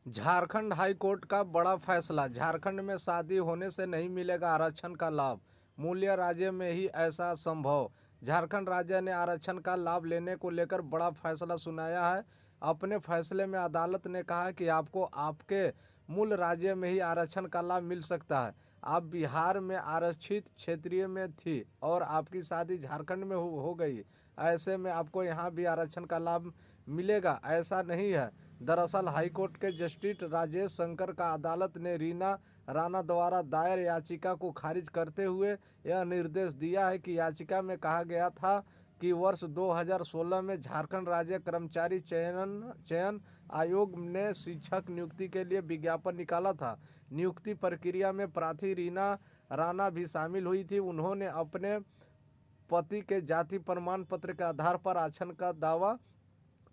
Jharkhand high court का बड़ा फैसला। झारखंड में शादी होने से नहीं मिलेगा आरक्षण का लाभ। मूल्य राज्य में ही ऐसा संभव। झारखंड राज्य ने आरक्षण का लाभ लेने को लेकर बड़ा फैसला सुनाया है। अपने फैसले में अदालत ने कहा कि आपको आपके मूल राज्य में ही आरक्षण का लाभ मिल सकता है। आप बिहार में आरक्षित क्षेत्रीय में थी और आपकी शादी झारखंड में हो गई, ऐसे में आपको यहाँ भी आरक्षण का लाभ मिलेगा, ऐसा नहीं है। दरअसल हाईकोर्ट के जस्टिस राजेश शंकर का अदालत ने रीना राणा द्वारा दायर याचिका को खारिज करते हुए यह निर्देश दिया है कि याचिका में कहा गया था कि वर्ष 2016 में झारखंड राज्य कर्मचारी चयन आयोग ने शिक्षक नियुक्ति के लिए विज्ञापन निकाला था। नियुक्ति प्रक्रिया में प्रार्थी रीना राणा भी शामिल हुई थी। उन्होंने अपने पति के जाति प्रमाण पत्र के आधार पर आरक्षण का दावा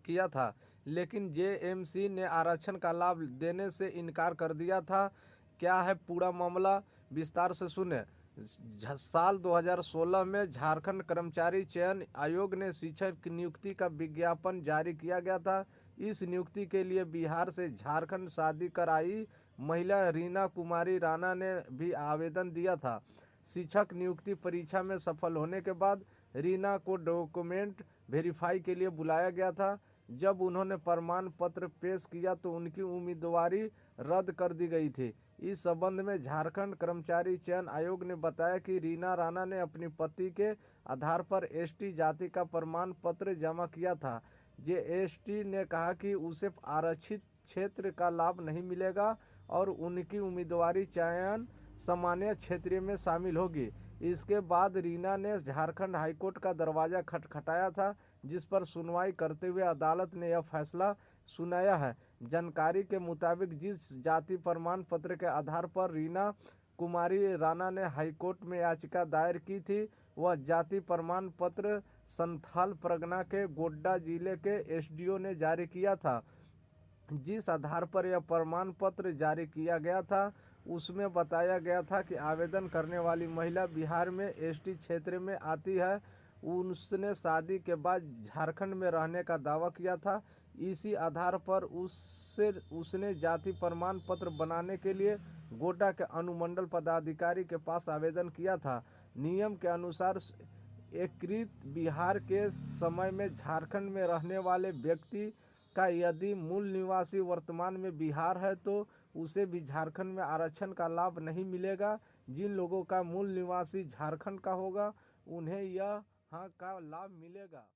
किया था, लेकिन जेएमसी ने आरक्षण का लाभ देने से इनकार कर दिया था। क्या है पूरा मामला, विस्तार से सुने। साल 2016 में झारखंड कर्मचारी चयन आयोग ने शिक्षक की नियुक्ति का विज्ञापन जारी किया गया था। इस नियुक्ति के लिए बिहार से झारखंड शादी कर आई महिला रीना कुमारी राणा ने भी आवेदन दिया था। शिक्षक नियुक्ति परीक्षा में सफल होने के बाद रीना को डॉक्यूमेंट वेरीफाई के लिए बुलाया गया था। जब उन्होंने प्रमाण पत्र पेश किया तो उनकी उम्मीदवारी रद्द कर दी गई थी। इस संबंध में झारखंड कर्मचारी चयन आयोग ने बताया कि रीना राणा ने अपनी पति के आधार पर एसटी जाति का प्रमाण पत्र जमा किया था। जेएसटी ने कहा कि उसे आरक्षित क्षेत्र का लाभ नहीं मिलेगा और उनकी उम्मीदवारी चयन सामान्य क्षेत्रीय में शामिल होगी। इसके बाद रीना ने झारखंड हाईकोर्ट का दरवाजा खटखटाया था, जिस पर सुनवाई करते हुए अदालत ने यह फैसला सुनाया है। जानकारी के मुताबिक जिस जाति प्रमाण पत्र के आधार पर रीना कुमारी राणा ने हाईकोर्ट में याचिका दायर की थी, वह जाति प्रमाण पत्र संथाल परगना के गोड्डा जिले के एसडीओ ने जारी किया था। जिस आधार पर यह प्रमाण पत्र जारी किया गया था उसमें बताया गया था कि आवेदन करने वाली महिला बिहार में एसटी क्षेत्र में आती है। उसने शादी के बाद झारखंड में रहने का दावा किया था। इसी आधार पर उसने जाति प्रमाण पत्र बनाने के लिए गोड्डा के अनुमंडल पदाधिकारी के पास आवेदन किया था। नियम के अनुसार एकीकृत बिहार के समय में झारखंड में रहने वाले व्यक्ति का यदि मूल निवासी वर्तमान में बिहार है तो उसे भी झारखंड में आरक्षण का लाभ नहीं मिलेगा। जिन लोगों का मूल निवासी झारखंड का होगा उन्हें यहाँ का लाभ मिलेगा।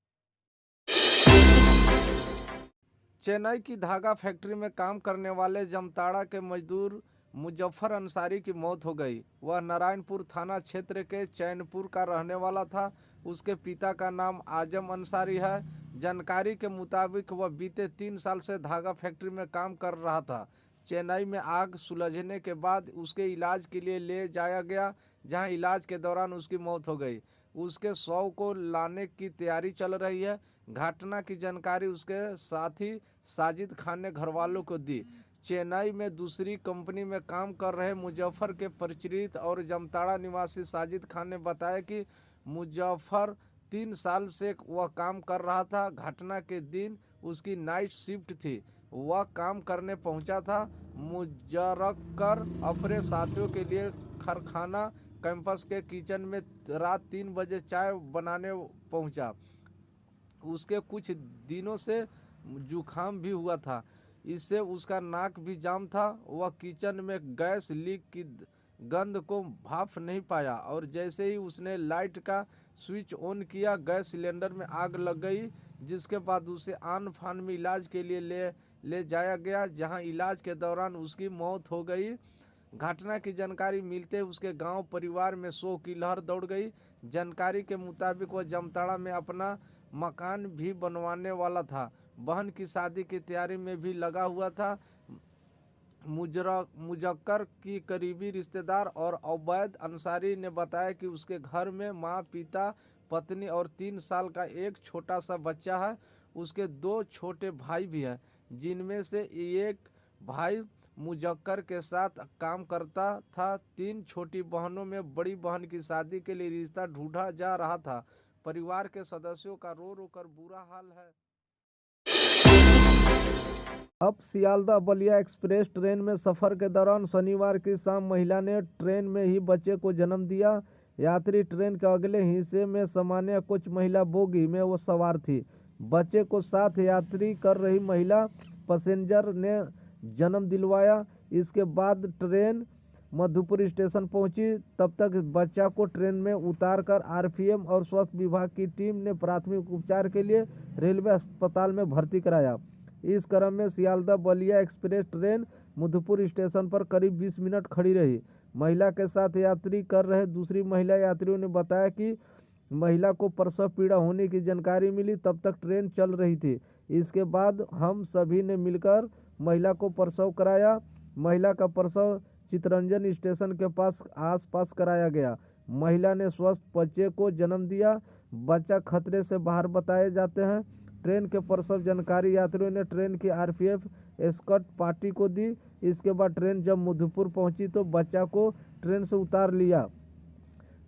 चेन्नई की धागा फैक्ट्री में काम करने वाले जामताड़ा के मजदूर मुजफ्फर अंसारी की मौत हो गई। वह नारायणपुर थाना क्षेत्र के चैनपुर का रहने वाला था। उसके पिता का नाम आजम अंसारी है। जानकारी के मुताबिक वह बीते 3 साल से धागा फैक्ट्री में काम कर रहा था। चेन्नई में आग सुलझने के बाद उसके इलाज के लिए ले जाया गया, जहां इलाज के दौरान उसकी मौत हो गई। उसके शव को लाने की तैयारी चल रही है। घटना की जानकारी उसके साथी साजिद खान ने घरवालों को दी। चेन्नई में दूसरी कंपनी में काम कर रहे मुजफ्फर के परिचित और जामताड़ा निवासी साजिद खान ने बताया कि मुजफ्फर 3 साल से वह काम कर रहा था। घटना के दिन उसकी नाइट शिफ्ट थी। वह काम करने पहुंचा था। मुजफ्फर अपने साथियों के लिए कारखाना कैंपस के किचन में रात 3 बजे चाय बनाने पहुंचा। उसके कुछ दिनों से जुखाम भी हुआ था, इससे उसका नाक भी जाम था। वह किचन में गैस लीक की गंध को भाप नहीं पाया और जैसे ही उसने लाइट का स्विच ऑन किया, गैस सिलेंडर में आग लग गई, जिसके बाद उसे आन फान में इलाज के लिए ले जाया गया, जहां इलाज के दौरान उसकी मौत हो गई। घटना की जानकारी मिलते ही उसके गांव परिवार में शोक की लहर दौड़ गई। जानकारी के मुताबिक वह जामताड़ा में अपना मकान भी बनवाने वाला था। बहन की शादी की तैयारी में भी लगा हुआ था। मुजक्कर की करीबी रिश्तेदार और अवैध अंसारी ने बताया कि उसके घर में माँ, पिता, पत्नी और 3 साल का एक छोटा सा बच्चा है। उसके 2 छोटे भाई भी हैं, जिनमें से एक भाई मुजक्कर के साथ काम करता था। 3 छोटी बहनों में बड़ी बहन की शादी के लिए रिश्ता ढूंढा जा रहा था। परिवार के सदस्यों का रो रो कर बुरा हाल है। अब सियालदह बलिया एक्सप्रेस ट्रेन में सफ़र के दौरान शनिवार की शाम महिला ने ट्रेन में ही बच्चे को जन्म दिया। यात्री ट्रेन के अगले हिस्से में सामान्य कुछ महिला बोगी में वो सवार थी। बच्चे को साथ यात्री कर रही महिला पैसेंजर ने जन्म दिलवाया। इसके बाद ट्रेन मधुपुर स्टेशन पहुंची। तब तक बच्चा को ट्रेन में उतारकर आरपीएफ और स्वास्थ्य विभाग की टीम ने प्राथमिक उपचार के लिए रेलवे अस्पताल में भर्ती कराया। इस क्रम में Sealdah Ballia express train Madhupur station पर करीब 20 मिनट खड़ी रही। महिला के साथ यात्री कर रहे दूसरी महिला यात्रियों ने बताया कि महिला को प्रसव पीड़ा होने की जानकारी मिली, तब तक ट्रेन चल रही थी। इसके बाद हम सभी ने मिलकर महिला को प्रसव कराया। महिला का प्रसव चितरंजन स्टेशन के आसपास कराया गया। महिला ने स्वस्थ बच्चे को जन्म दिया। बच्चा खतरे से बाहर बताए जाते हैं। ट्रेन के प्रसव जानकारी यात्रियों ने ट्रेन की आरपीएफ एस्कॉर्ट पार्टी को दी। इसके बाद ट्रेन जब मधुपुर पहुंची तो बच्चा को ट्रेन से उतार लिया।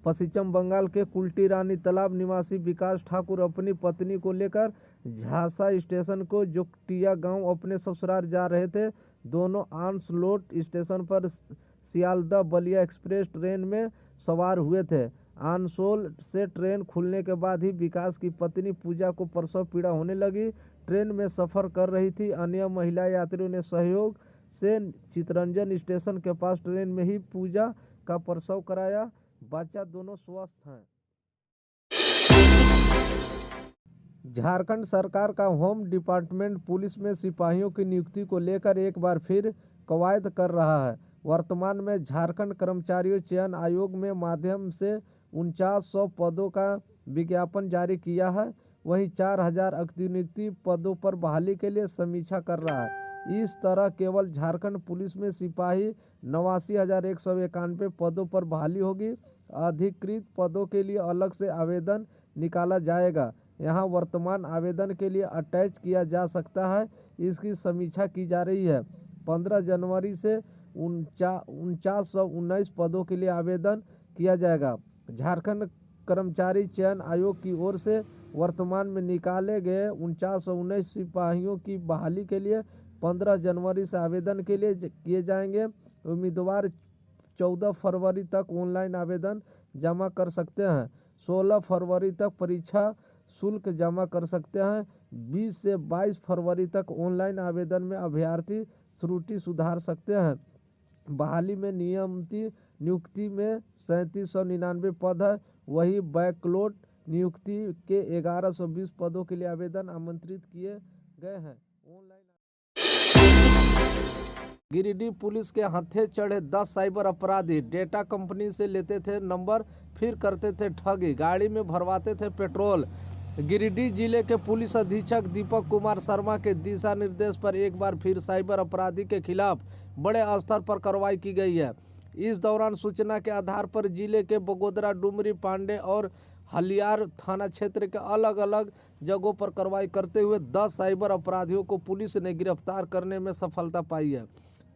पश्चिम बंगाल के कुल्टी रानी तालाब निवासी विकास ठाकुर अपनी पत्नी को लेकर झांसा स्टेशन को जोकटिया गांव अपने ससुराल जा रहे थे। दोनों आनसलोट स्टेशन पर सियालदह बलिया एक्सप्रेस ट्रेन में सवार हुए थे। आनसोल से ट्रेन खुलने के बाद ही विकास की पत्नी पूजा को प्रसव पीड़ा होने लगी। ट्रेन में सफ़र कर रही थी। अन्य महिला यात्रियों ने सहयोग से चितरंजन स्टेशन के पास ट्रेन में ही पूजा का प्रसव कराया। बच्चा दोनों स्वस्थ हैं। झारखंड सरकार का होम डिपार्टमेंट पुलिस में सिपाहियों की नियुक्ति को लेकर एक बार फिर कवायद कर रहा है। वर्तमान में झारखंड कर्मचारियों चयन आयोग में माध्यम से 4900 पदों का विज्ञापन जारी किया है। वहीं 4000 अतिरिक्त पदों पर बहाली के लिए समीक्षा कर रहा है। इस तरह केवल झारखंड पुलिस में सिपाही 89,191 पदों पर बहाली होगी। अधिकृत पदों के लिए अलग से आवेदन निकाला जाएगा। यहाँ वर्तमान आवेदन के लिए अटैच किया जा सकता है। इसकी समीक्षा की जा रही है। 15 जनवरी से 4919 पदों के लिए आवेदन किया जाएगा। झारखंड कर्मचारी चयन आयोग की ओर से वर्तमान में निकाले गए 4919 सिपाहियों की बहाली के लिए 15 जनवरी से आवेदन के लिए किए जाएंगे। उम्मीदवार 14 फरवरी तक ऑनलाइन आवेदन जमा कर सकते हैं। 16 फरवरी तक परीक्षा शुल्क जमा कर सकते हैं। 20 से 22 फरवरी तक ऑनलाइन आवेदन में अभ्यर्थी त्रुटि सुधार सकते हैं। बहाली में नियमित नियुक्ति में 3799 पद है। वही बैकलॉट नियुक्ति के 1120 पदों के लिए आवेदन आमंत्रित किए गए हैं। ऑनलाइन गिरिडीह पुलिस के हत्थे चढ़े 10 साइबर अपराधी डेटा कंपनी से लेते थे नंबर, फिर करते थे ठगी, गाड़ी में भरवाते थे पेट्रोल। गिरिडीह जिले के पुलिस अधीक्षक दीपक कुमार शर्मा के दिशा निर्देश पर एक बार फिर साइबर अपराधी के खिलाफ बड़े स्तर पर कार्रवाई की गई है। इस दौरान सूचना के आधार पर जिले के बगोदरा, डुमरी, पांडे और हलियार थाना क्षेत्र के अलग अलग जगहों पर कार्रवाई करते हुए 10 साइबर अपराधियों को पुलिस ने गिरफ्तार करने में सफलता पाई है।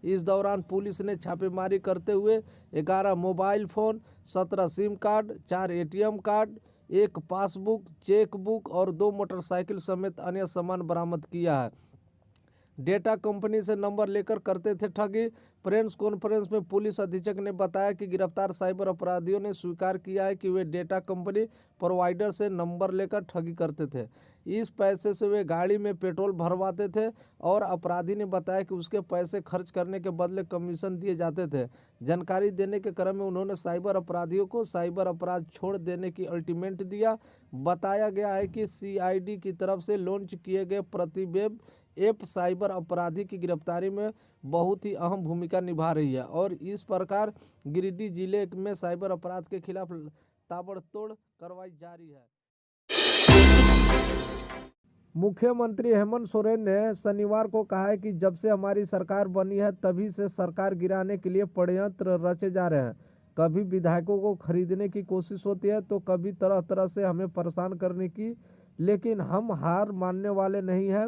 इस दौरान पुलिस ने छापेमारी करते हुए 11 mobile phone, 17 SIM card, 4 ATM card, 1 passbook, chequebook और 2 मोटरसाइकिल समेत अन्य सामान बरामद किया है। डेटा कंपनी से नंबर लेकर करते थे ठगी। प्रेस कॉन्फ्रेंस में पुलिस अधीक्षक ने बताया कि गिरफ्तार साइबर अपराधियों ने स्वीकार किया है कि वे डेटा कंपनी प्रोवाइडर से नंबर लेकर ठगी करते थे। इस पैसे से वे गाड़ी में पेट्रोल भरवाते थे और अपराधी ने बताया कि उसके पैसे खर्च करने के बदले कमीशन दिए जाते थे। जानकारी देने के क्रम में उन्होंने साइबर अपराधियों को साइबर अपराध छोड़ देने की अल्टीमेट दिया। बताया गया है कि सीआईडी की तरफ से लॉन्च किए गए प्रतिवेब ऐप साइबर अपराधी की गिरफ्तारी में बहुत ही अहम भूमिका निभा रही है और इस प्रकार गिरिडीह जिले में साइबर अपराध के खिलाफ ताबड़तोड़ कार्रवाई जारी है। मुख्यमंत्री हेमंत सोरेन ने शनिवार को कहा है कि जब से हमारी सरकार बनी है तभी से सरकार गिराने के लिए षड्यंत्र रचे जा रहे हैं। कभी विधायकों को खरीदने की कोशिश होती है तो कभी तरह तरह से हमें परेशान करने की, लेकिन हम हार मानने वाले नहीं हैं।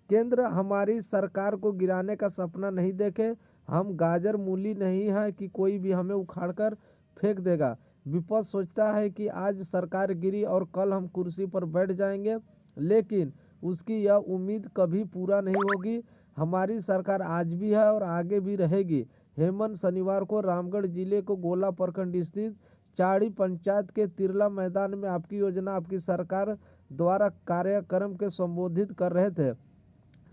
केंद्र हमारी सरकार को गिराने का सपना नहीं देखे। हम गाजर मूली नहीं है कि कोई भी हमें उखाड़कर फेंक देगा। विपक्ष सोचता है कि आज सरकार गिरी और कल हम कुर्सी पर बैठ जाएंगे, लेकिन उसकी यह उम्मीद कभी पूरा नहीं होगी। हमारी सरकार आज भी है और आगे भी रहेगी। हेमंत शनिवार को रामगढ़ जिले को गोला प्रखंड स्थित चाड़ी पंचायत के तिरला मैदान में आपकी योजना आपकी सरकार द्वारा कार्यक्रम के संबोधित कर रहे थे।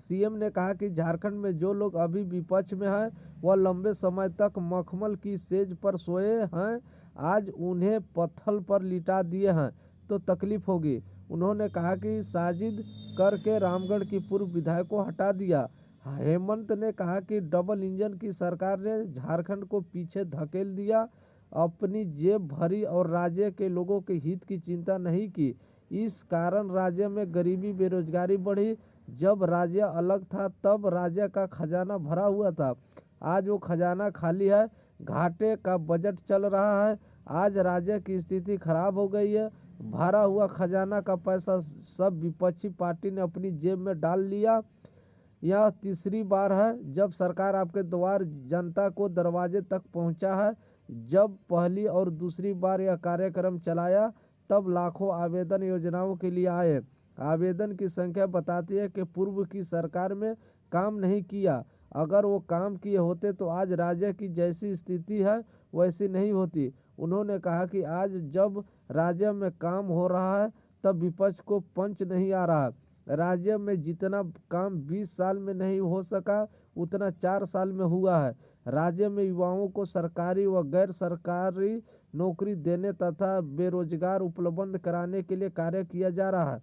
सीएम ने कहा कि झारखंड में जो लोग अभी विपक्ष में हैं वह लंबे समय तक मखमल की सेज पर सोए हैं, आज उन्हें पत्थर पर लिटा दिए हैं तो तकलीफ होगी। उन्होंने कहा कि साजिद करके रामगढ़ की पूर्व विधायक को हटा दिया। हेमंत ने कहा कि डबल इंजन की सरकार ने झारखंड को पीछे धकेल दिया, अपनी जेब भरी और राज्य के लोगों के हित की चिंता नहीं की। इस कारण राज्य में गरीबी बेरोजगारी बढ़ी। जब राज्य अलग था तब राज्य का खजाना भरा हुआ था, आज वो खजाना खाली है, घाटे का बजट चल रहा है। आज राज्य की स्थिति खराब हो गई है, भरा हुआ खजाना का पैसा सब विपक्षी पार्टी ने अपनी जेब में डाल लिया। यह तीसरी बार है जब सरकार आपके द्वार जनता को दरवाजे तक पहुंचा है। जब पहली और दूसरी बार यह कार्यक्रम चलाया तब लाखों आवेदन योजनाओं के लिए आए। आवेदन की संख्या बताती है कि पूर्व की सरकार में काम नहीं किया। अगर वो काम किए होते तो आज राज्य की जैसी स्थिति है वैसी नहीं होती। उन्होंने कहा कि आज जब राज्य में काम हो रहा है तब विपक्ष को पंच नहीं आ रहा। राज्य में जितना काम 20 साल में नहीं हो सका उतना 4 साल में हुआ है। राज्य में युवाओं को सरकारी व गैर सरकारी नौकरी देने तथा बेरोजगार उपलब्ध कराने के लिए कार्य किया जा रहा है।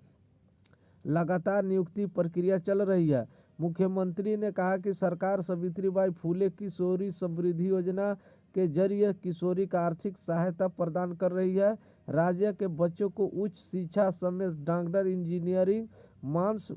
लगातार नियुक्ति प्रक्रिया चल रही है। मुख्यमंत्री ने कहा कि सरकार सावित्रीबाई फुले किशोरी समृद्धि योजना के जरिए किशोरी का आर्थिक सहायता प्रदान कर रही है। राज्य के बच्चों को उच्च शिक्षा समेत डॉक्टर, इंजीनियरिंग, मास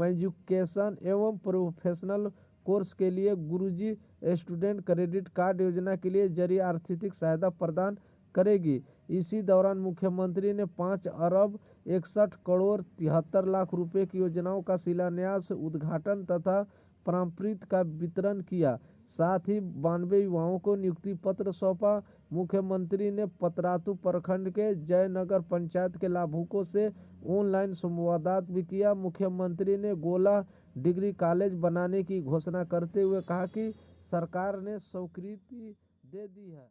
एजुकेशन एवं प्रोफेशनल कोर्स के लिए गुरुजी स्टूडेंट क्रेडिट कार्ड योजना के लिए जरिए आर्थिक सहायता प्रदान करेगी। इसी दौरान मुख्यमंत्री ने 5 अरब 61 करोड़ 73 लाख रुपए की योजनाओं का शिलान्यास, उद्घाटन तथा प्रापंचिक का वितरण किया। साथ ही 92 युवाओं को नियुक्ति पत्र सौंपा। मुख्यमंत्री ने पतरातू प्रखंड के जयनगर पंचायत के लाभुकों से ऑनलाइन संवाद भी किया। मुख्यमंत्री ने गोला डिग्री कॉलेज बनाने की घोषणा करते हुए कहा कि सरकार ने स्वीकृति दे दी है।